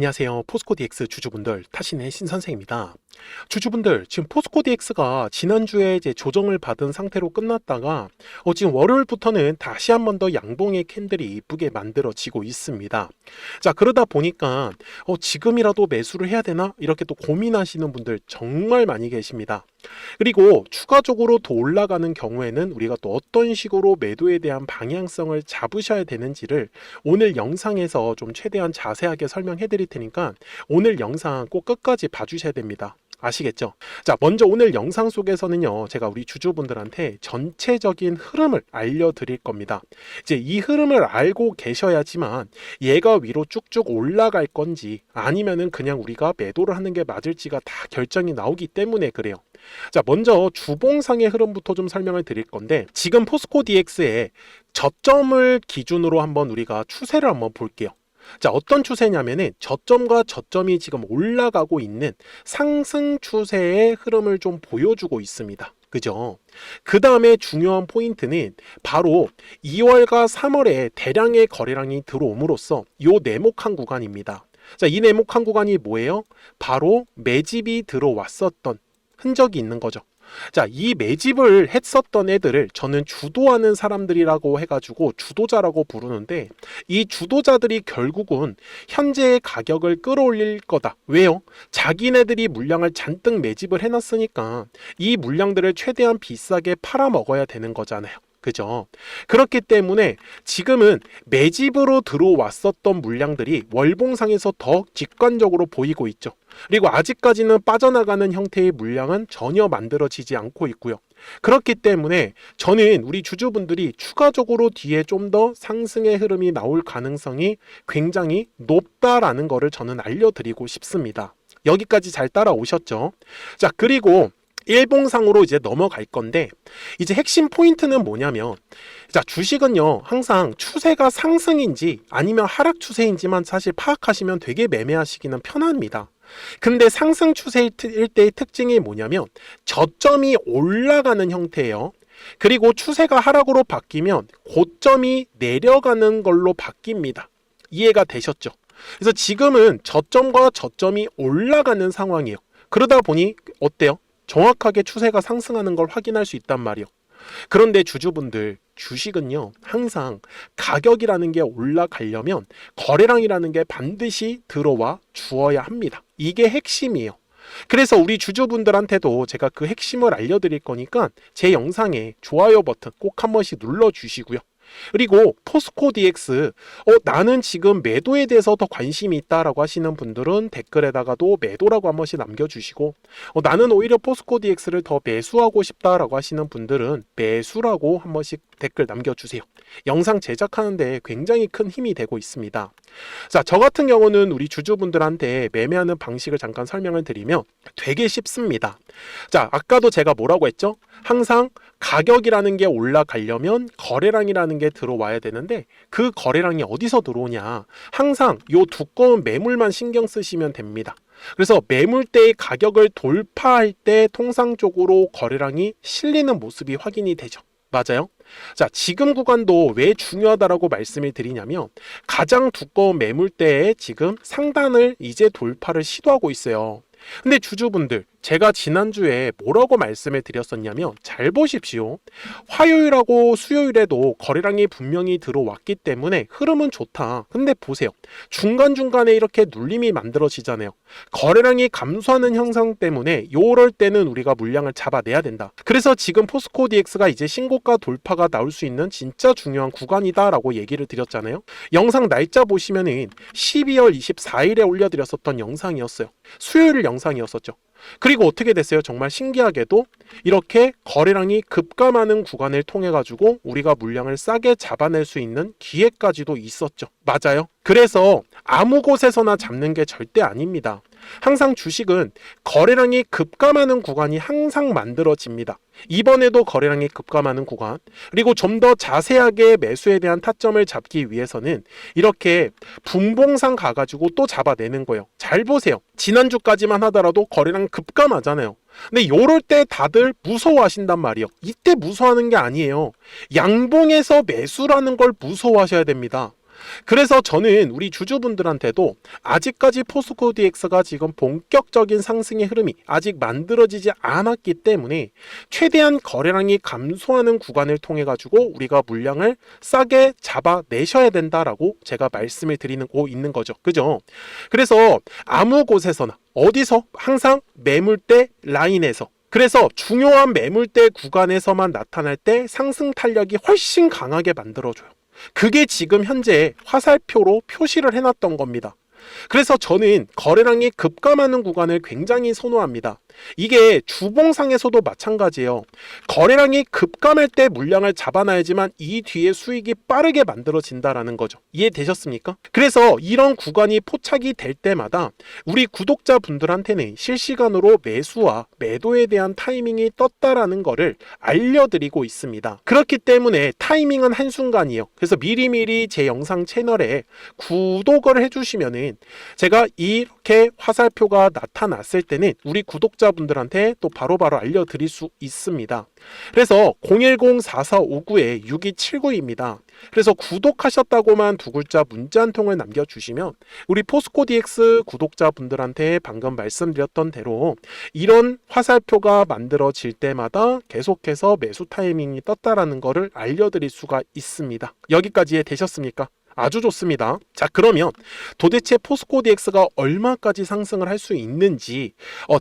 안녕하세요. 포스코DX 주주분들, 타신의 신선생입니다. 주주분들, 지금 포스코DX가 지난주에 이제 조정을 받은 상태로 끝났다가 지금 월요일부터는 다시 한 번 더 양봉의 캔들이 이쁘게 만들어지고 있습니다. 자, 그러다 보니까 지금이라도 매수를 해야 되나? 이렇게 또 고민하시는 분들 정말 많이 계십니다. 그리고 추가적으로 더 올라가는 경우에는 우리가 또 어떤 식으로 매도에 대한 방향성을 잡으셔야 되는지를 오늘 영상에서 좀 최대한 자세하게 설명해 드릴 테니까 오늘 영상 꼭 끝까지 봐주셔야 됩니다. 아시겠죠? 자, 먼저 오늘 영상 속에서는요, 제가 우리 주주분들한테 전체적인 흐름을 알려드릴 겁니다. 이제 이 흐름을 알고 계셔야지만 얘가 위로 쭉쭉 올라갈 건지 아니면은 그냥 우리가 매도를 하는 게 맞을지가 다 결정이 나오기 때문에 그래요. 자, 먼저 주봉상의 흐름부터 좀 설명을 드릴 건데, 지금 포스코DX의 저점을 기준으로 한번 우리가 추세를 한번 볼게요. 자, 어떤 추세냐면은 저점과 저점이 지금 올라가고 있는 상승 추세의 흐름을 좀 보여주고 있습니다. 그죠? 그 다음에 중요한 포인트는 바로 2월과 3월에 대량의 거래량이 들어옴으로써 요 네모칸 구간입니다. 자, 이 네모칸 구간이 뭐예요? 바로 매집이 들어왔었던 흔적이 있는 거죠. 자, 이 매집을 했었던 애들을 저는 주도하는 사람들이라고 해가지고 주도자라고 부르는데, 이 주도자들이 결국은 현재의 가격을 끌어올릴 거다. 왜요? 자기네들이 물량을 잔뜩 매집을 해놨으니까 이 물량들을 최대한 비싸게 팔아먹어야 되는 거잖아요. 그죠? 그렇기 때문에 지금은 매집으로 들어왔었던 물량들이 월봉상에서 더 직관적으로 보이고 있죠. 그리고 아직까지는 빠져나가는 형태의 물량은 전혀 만들어지지 않고 있고요. 그렇기 때문에 저는 우리 주주분들이 추가적으로 뒤에 좀 더 상승의 흐름이 나올 가능성이 굉장히 높다라는 거를 저는 알려드리고 싶습니다. 여기까지 잘 따라오셨죠? 자, 그리고 일봉상으로 이제 넘어갈 건데, 이제 핵심 포인트는 뭐냐면, 자, 주식은요 항상 추세가 상승인지 아니면 하락 추세인지만 사실 파악하시면 되게 매매하시기는 편합니다. 근데 상승 추세일 때의 특징이 뭐냐면 저점이 올라가는 형태예요. 그리고 추세가 하락으로 바뀌면 고점이 내려가는 걸로 바뀝니다. 이해가 되셨죠? 그래서 지금은 저점과 저점이 올라가는 상황이에요. 그러다 보니 어때요? 정확하게 추세가 상승하는 걸 확인할 수 있단 말이에요. 그런데 주주분들, 주식은요 항상 가격이라는 게 올라가려면 거래량이라는 게 반드시 들어와 주어야 합니다. 이게 핵심이에요. 그래서 우리 주주분들한테도 제가 그 핵심을 알려드릴 거니까 제 영상에 좋아요 버튼 꼭 한 번씩 눌러주시고요. 그리고 포스코DX 나는 지금 매도에 대해서 더 관심이 있다라고 하시는 분들은 댓글에다가도 매도라고 한 번씩 남겨주시고, 나는 오히려 포스코DX를 더 매수하고 싶다라고 하시는 분들은 매수라고 한 번씩 댓글 남겨주세요. 영상 제작하는데 굉장히 큰 힘이 되고 있습니다. 자, 저 같은 경우는 우리 주주분들한테 매매하는 방식을 잠깐 설명을 드리면 되게 쉽습니다. 자, 아까도 제가 뭐라고 했죠? 항상 가격이라는 게 올라가려면 거래량이라는 게 들어와야 되는데, 그 거래량이 어디서 들어오냐? 항상 요 두꺼운 매물만 신경 쓰시면 됩니다. 그래서 매물대의 가격을 돌파할 때 통상적으로 거래량이 실리는 모습이 확인이 되죠. 맞아요? 자, 지금 구간도 왜 중요하다라고 말씀을 드리냐면 가장 두꺼운 매물대에 지금 상단을 이제 돌파를 시도하고 있어요. 근데 주주분들, 제가 지난주에 뭐라고 말씀을 드렸었냐면 잘 보십시오. 화요일하고 수요일에도 거래량이 분명히 들어왔기 때문에 흐름은 좋다. 근데 보세요. 중간중간에 이렇게 눌림이 만들어지잖아요. 거래량이 감소하는 현상 때문에 요럴 때는 우리가 물량을 잡아내야 된다. 그래서 지금 포스코DX가 이제 신고가 돌파가 나올 수 있는 진짜 중요한 구간이다 라고 얘기를 드렸잖아요. 영상 날짜 보시면은 12월 24일에 올려드렸었던 영상이었어요. 수요일 영상이었었죠. 그리고 어떻게 됐어요? 정말 신기하게도 이렇게 거래량이 급감하는 구간을 통해 가지고 우리가 물량을 싸게 잡아낼 수 있는 기회까지도 있었죠. 맞아요. 그래서 아무 곳에서나 잡는 게 절대 아닙니다. 항상 주식은 거래량이 급감하는 구간이 항상 만들어집니다. 이번에도 거래량이 급감하는 구간, 그리고 좀 더 자세하게 매수에 대한 타점을 잡기 위해서는 이렇게 분봉상 가가지고 또 잡아내는 거예요. 잘 보세요. 지난주까지만 하더라도 거래량 급감하잖아요. 근데 요럴 때 다들 무서워하신단 말이에요. 이때 무서워하는 게 아니에요. 양봉에서 매수라는 걸 무서워하셔야 됩니다. 그래서 저는 우리 주주분들한테도 아직까지 포스코 DX가 지금 본격적인 상승의 흐름이 아직 만들어지지 않았기 때문에 최대한 거래량이 감소하는 구간을 통해 가지고 우리가 물량을 싸게 잡아내셔야 된다라고 제가 말씀을 드리고 있는 거죠. 그죠? 그래서 아무 곳에서나 어디서 항상 매물대 라인에서, 그래서 중요한 매물대 구간에서만 나타날 때 상승 탄력이 훨씬 강하게 만들어줘요. 그게 지금 현재 화살표로 표시를 해놨던 겁니다. 그래서 저는 거래량이 급감하는 구간을 굉장히 선호합니다. 이게 주봉상에서도 마찬가지예요. 거래량이 급감할 때 물량을 잡아놔야지만 이 뒤에 수익이 빠르게 만들어진다라는 거죠. 이해되셨습니까? 그래서 이런 구간이 포착이 될 때마다 우리 구독자분들한테는 실시간으로 매수와 매도에 대한 타이밍이 떴다라는 거를 알려드리고 있습니다. 그렇기 때문에 타이밍은 한순간이에요. 그래서 미리미리 제 영상 채널에 구독을 해주시면은 제가 이렇게 화살표가 나타났을 때는 우리 구독자분들한테 또 바로바로 알려드릴 수 있습니다. 그래서 010-4459-6279입니다. 그래서 구독하셨다고만 두 글자 문자 한 통을 남겨주시면 우리 포스코 DX 구독자분들한테 방금 말씀드렸던 대로 이런 화살표가 만들어질 때마다 계속해서 매수 타이밍이 떴다라는 거를 알려드릴 수가 있습니다. 여기까지 이해되셨습니까? 아주 좋습니다. 자, 그러면 도대체 포스코 DX가 얼마까지 상승을 할 수 있는지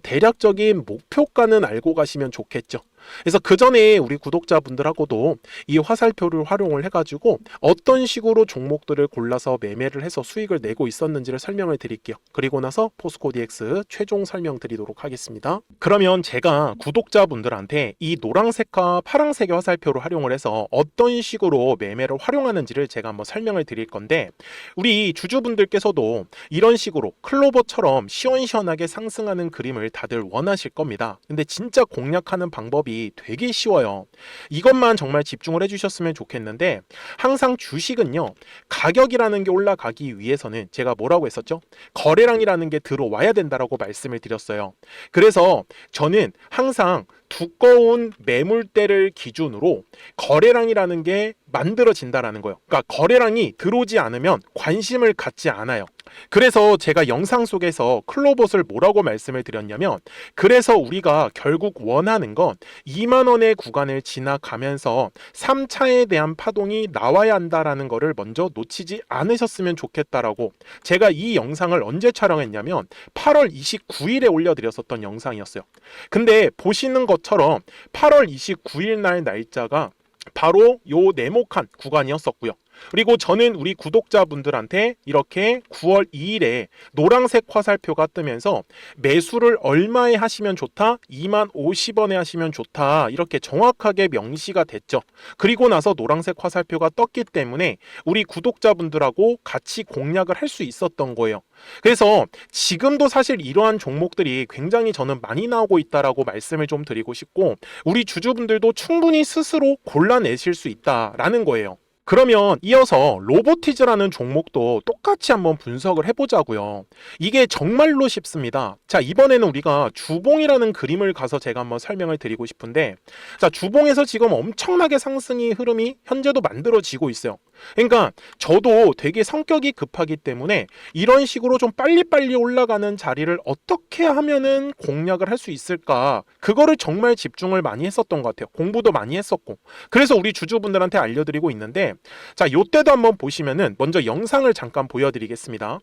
대략적인 목표가는 알고 가시면 좋겠죠. 그래서 그 전에 우리 구독자분들하고도 이 화살표를 활용을 해가지고 어떤 식으로 종목들을 골라서 매매를 해서 수익을 내고 있었는지를 설명을 드릴게요. 그리고 나서 포스코 DX 최종 설명 드리도록 하겠습니다. 그러면 제가 구독자분들한테 이 노란색과 파란색의 화살표를 활용을 해서 어떤 식으로 매매를 활용하는지를 제가 한번 설명을 드릴 건데, 우리 주주분들께서도 이런 식으로 클로버처럼 시원시원하게 상승하는 그림을 다들 원하실 겁니다. 근데 진짜 공략하는 방법이 되게 쉬워요. 이것만 정말 집중을 해주셨으면 좋겠는데, 항상 주식은요, 가격이라는 게 올라가기 위해서는 제가 뭐라고 했었죠? 거래량이라는 게 들어와야 된다라고 말씀을 드렸어요. 그래서 저는 항상 두꺼운 매물대를 기준으로 거래량이라는 게 만들어진다라는 거예요. 그러니까 거래량이 들어오지 않으면 관심을 갖지 않아요. 그래서 제가 영상 속에서 클로봇을 뭐라고 말씀을 드렸냐면, 그래서 우리가 결국 원하는 건 2만 원의 구간을 지나가면서 3차에 대한 파동이 나와야 한다라는 거를 먼저 놓치지 않으셨으면 좋겠다라고, 제가 이 영상을 언제 촬영했냐면 8월 29일에 올려드렸었던 영상이었어요. 근데 보시는 것처럼 8월 29일 날 날짜가 바로 요 네모칸 구간이었었고요. 그리고 저는 우리 구독자분들한테 이렇게 9월 2일에 노란색 화살표가 뜨면서 매수를 얼마에 하시면 좋다? 2만 50원에 하시면 좋다. 이렇게 정확하게 명시가 됐죠. 그리고 나서 노란색 화살표가 떴기 때문에 우리 구독자분들하고 같이 공략을 할 수 있었던 거예요. 그래서 지금도 사실 이러한 종목들이 굉장히 저는 많이 나오고 있다라고 말씀을 좀 드리고 싶고, 우리 주주분들도 충분히 스스로 골라내실 수 있다라는 거예요. 그러면 이어서 로보티즈라는 종목도 똑같이 한번 분석을 해보자고요. 이게 정말로 쉽습니다. 자, 이번에는 우리가 주봉이라는 그림을 가서 제가 한번 설명을 드리고 싶은데, 자, 주봉에서 지금 엄청나게 상승의 흐름이 현재도 만들어지고 있어요. 그러니까 저도 되게 성격이 급하기 때문에 이런 식으로 좀 빨리빨리 올라가는 자리를 어떻게 하면은 공략을 할 수 있을까, 그거를 정말 집중을 많이 했었던 것 같아요. 공부도 많이 했었고. 그래서 우리 주주분들한테 알려드리고 있는데, 자, 요때도 한번 보시면은 먼저 영상을 잠깐 보여드리겠습니다.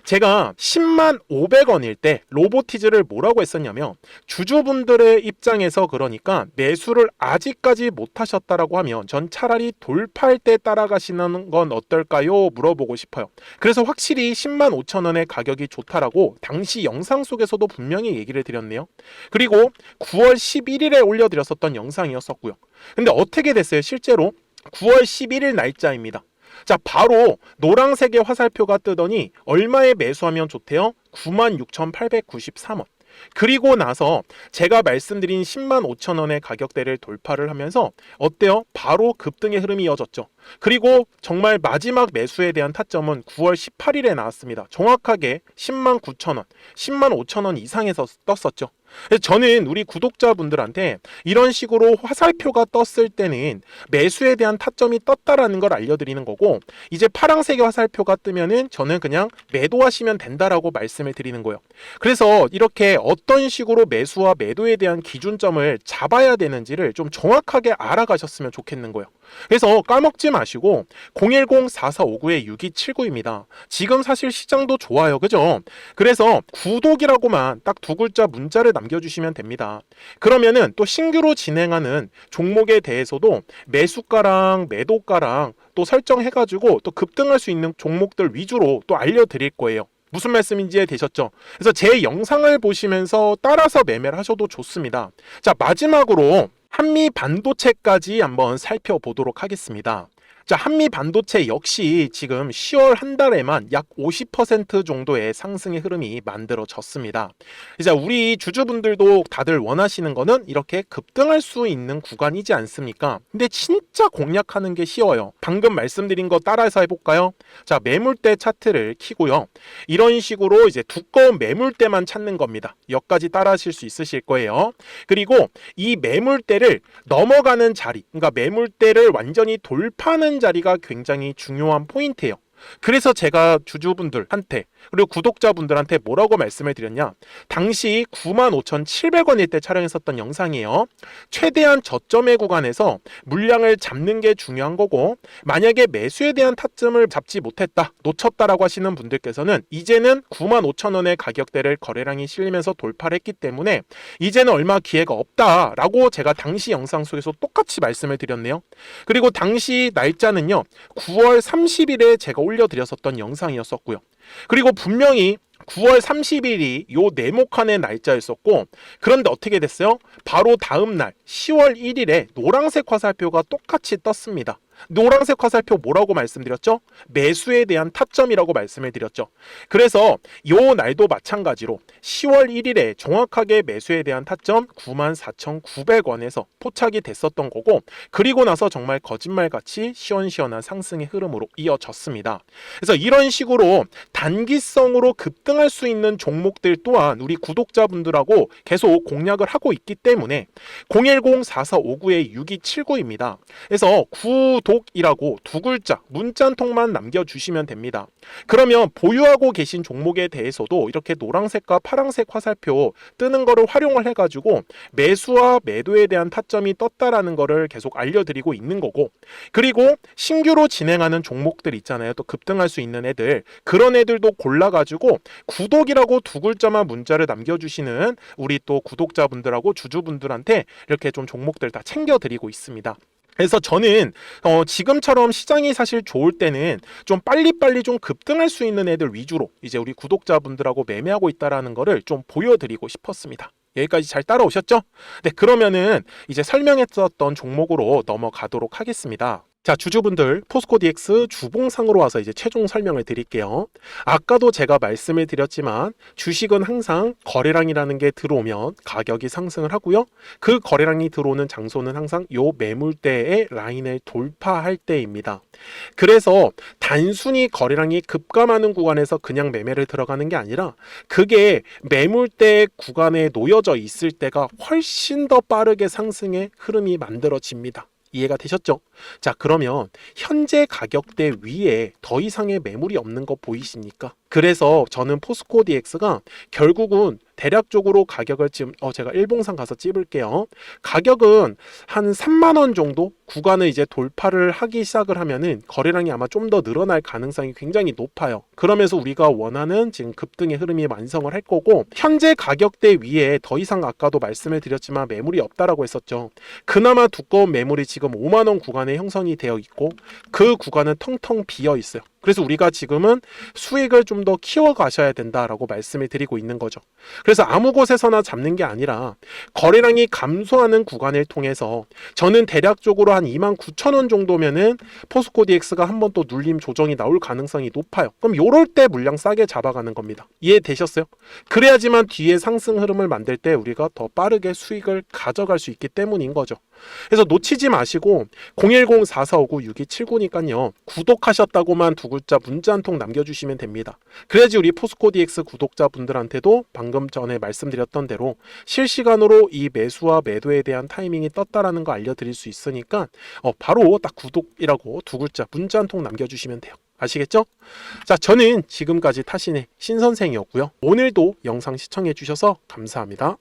제가 10만 500원일 때 로보티즈를 뭐라고 했었냐면, 주주분들의 입장에서 그러니까 매수를 아직까지 못 하셨다라고 하면 전 차라리 돌파할 때 따라가시는 건 어떨까요? 물어보고 싶어요. 그래서 확실히 10만 5천 원의 가격이 좋다라고 당시 영상 속에서도 분명히 얘기를 드렸네요. 그리고 9월 11일에 올려드렸었던 영상이었었고요. 근데 어떻게 됐어요? 실제로 9월 11일 날짜입니다. 자, 바로 노란색의 화살표가 뜨더니 얼마에 매수하면 좋대요? 96,893원. 그리고 나서 제가 말씀드린 10만 5천 원의 가격대를 돌파를 하면서 어때요? 바로 급등의 흐름이 이어졌죠. 그리고 정말 마지막 매수에 대한 타점은 9월 18일에 나왔습니다. 정확하게 10만 9천 원, 10만 5천 원 이상에서 떴었죠. 그래서 저는 우리 구독자분들한테 이런 식으로 화살표가 떴을 때는 매수에 대한 타점이 떴다라는 걸 알려드리는 거고, 이제 파란색의 화살표가 뜨면은 저는 그냥 매도하시면 된다라고 말씀을 드리는 거예요. 그래서 이렇게 어떤 식으로 매수와 매도에 대한 기준점을 잡아야 되는지를 좀 정확하게 알아가셨으면 좋겠는 거예요. 그래서 까먹지 마시고 010-4459-6279입니다. 지금 사실 시장도 좋아요, 그죠? 그래서 구독이라고만 딱 두 글자 문자를 남겨주시면 됩니다. 그러면은 또 신규로 진행하는 종목에 대해서도 매수가랑 매도가랑 또 설정해가지고 또 급등할 수 있는 종목들 위주로 또 알려드릴 거예요. 무슨 말씀인지 되셨죠? 그래서 제 영상을 보시면서 따라서 매매를 하셔도 좋습니다. 자, 마지막으로 한미 반도체까지 한번 살펴보도록 하겠습니다. 자, 한미 반도체 역시 지금 10월 한 달에만 약 50% 정도의 상승의 흐름이 만들어졌습니다. 이제 우리 주주분들도 다들 원하시는 거는 이렇게 급등할 수 있는 구간이지 않습니까? 근데 진짜 공략하는 게 쉬워요. 방금 말씀드린 거 따라서 해볼까요? 자, 매물대 차트를 키고요. 이런 식으로 이제 두꺼운 매물대만 찾는 겁니다. 여기까지 따라 하실 수 있으실 거예요. 그리고 이 매물대를 넘어가는 자리, 그러니까 매물대를 완전히 돌파하는 자리가 굉장히 중요한 포인트예요. 그래서 제가 주주분들한테 그리고 구독자분들한테 뭐라고 말씀을 드렸냐, 당시 95,700원일 때 촬영했었던 영상이에요. 최대한 저점의 구간에서 물량을 잡는 게 중요한 거고, 만약에 매수에 대한 타점을 잡지 못했다, 놓쳤다라고 하시는 분들께서는 이제는 95,000원의 가격대를 거래량이 실리면서 돌파를 했기 때문에 이제는 얼마 기회가 없다라고 제가 당시 영상 속에서 똑같이 말씀을 드렸네요. 그리고 당시 날짜는요, 9월 30일에 제가 올려드렸었던 영상이었었고요. 그리고 분명히 9월 30일이 요 네모칸의 날짜였었고, 그런데 어떻게 됐어요? 바로 다음 날 10월 1일에 노란색 화살표가 똑같이 떴습니다. 노란색 화살표 뭐라고 말씀드렸죠? 매수에 대한 타점이라고 말씀을 드렸죠. 그래서 요 날도 마찬가지로 10월 1일에 정확하게 매수에 대한 타점 94,900원에서 포착이 됐었던 거고, 그리고 나서 정말 거짓말같이 시원시원한 상승의 흐름으로 이어졌습니다. 그래서 이런 식으로 단기성으로 급등할 수 있는 종목들 또한 우리 구독자분들하고 계속 공략을 하고 있기 때문에 010-4459-6279입니다. 그래서 구독이라고 두 글자 문자 한 통만 남겨주시면 됩니다. 그러면 보유하고 계신 종목에 대해서도 이렇게 노란색과 파란색 화살표 뜨는 거를 활용을 해가지고 매수와 매도에 대한 타점이 떴다라는 거를 계속 알려드리고 있는 거고, 그리고 신규로 진행하는 종목들 있잖아요. 또 급등할 수 있는 애들, 그런 애들도 골라가지고 구독이라고 두 글자만 문자를 남겨주시는 우리 또 구독자분들하고 주주분들한테 이렇게 좀 종목들 다 챙겨드리고 있습니다. 그래서 저는 지금처럼 시장이 사실 좋을 때는 좀 빨리빨리 좀 급등할 수 있는 애들 위주로 이제 우리 구독자분들하고 매매하고 있다라는 거를 좀 보여드리고 싶었습니다. 여기까지 잘 따라오셨죠? 네, 그러면은 이제 설명했었던 종목으로 넘어가도록 하겠습니다. 자, 주주분들, 포스코 DX 주봉상으로 와서 이제 최종 설명을 드릴게요. 아까도 제가 말씀을 드렸지만 주식은 항상 거래량이라는 게 들어오면 가격이 상승을 하고요. 그 거래량이 들어오는 장소는 항상 요 매물대의 라인을 돌파할 때입니다. 그래서 단순히 거래량이 급감하는 구간에서 그냥 매매를 들어가는 게 아니라 그게 매물대 구간에 놓여져 있을 때가 훨씬 더 빠르게 상승의 흐름이 만들어집니다. 이해가 되셨죠? 자, 그러면 현재 가격대 위에 더 이상의 매물이 없는 거 보이십니까? 그래서 저는 포스코 DX가 결국은 대략적으로 가격을 지금 제가 일봉상 가서 찝을게요. 가격은 한 3만 원 정도 구간을 이제 돌파를 하기 시작을 하면은 거래량이 아마 좀 더 늘어날 가능성이 굉장히 높아요. 그러면서 우리가 원하는 지금 급등의 흐름이 완성을 할 거고, 현재 가격대 위에 더 이상 아까도 말씀을 드렸지만 매물이 없다라고 했었죠. 그나마 두꺼운 매물이 지금 5만 원 구간에 형성이 되어 있고 그 구간은 텅텅 비어 있어요. 그래서 우리가 지금은 수익을 좀 더 키워 가셔야 된다라고 말씀을 드리고 있는 거죠. 그래서 아무 곳에서나 잡는 게 아니라 거래량이 감소하는 구간을 통해서 저는 대략적으로 한 29,000원 정도면은 포스코 DX가 한번 또 눌림 조정이 나올 가능성이 높아요. 그럼 요럴 때 물량 싸게 잡아가는 겁니다. 이해되셨어요? 그래야지만 뒤에 상승 흐름을 만들 때 우리가 더 빠르게 수익을 가져갈 수 있기 때문인 거죠. 그래서 놓치지 마시고 010-4459-6279니까요. 구독하셨다고만 두 글자 문자 한 통 남겨주시면 됩니다. 그래야지 우리 포스코 DX 구독자분들한테도 방금 전에 말씀드렸던 대로 실시간으로 이 매수와 매도에 대한 타이밍이 떴다라는 거 알려드릴 수 있으니까 바로 딱 구독이라고 두 글자 문자 한 통 남겨주시면 돼요. 아시겠죠? 자, 저는 지금까지 타신의 신선생이었고요. 오늘도 영상 시청해 주셔서 감사합니다.